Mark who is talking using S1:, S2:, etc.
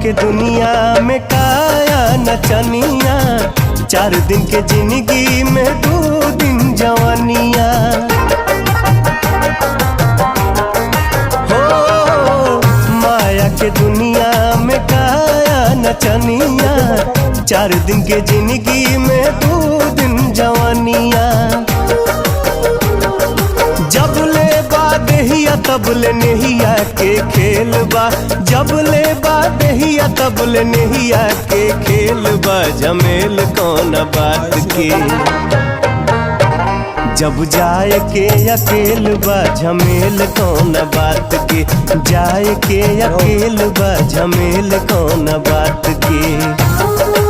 S1: के दुनिया में काया नचनिया, 4 दिन के जिंदगी में 2 दिन जवानिया। हो माया के दुनिया में काया नचनिया, 4 दिन के जिंदगी में 2 दिन जवानिया। जब ले देहिया तब ले नेहिया के खेल बा, जब ले देहिया तब ले नेहिया के खेल बा। झमेल कौन बात के, जब जाए के अकेल बा। झमेल कौन बात के, जाए के अकेल बा। झमेल कौन बात के।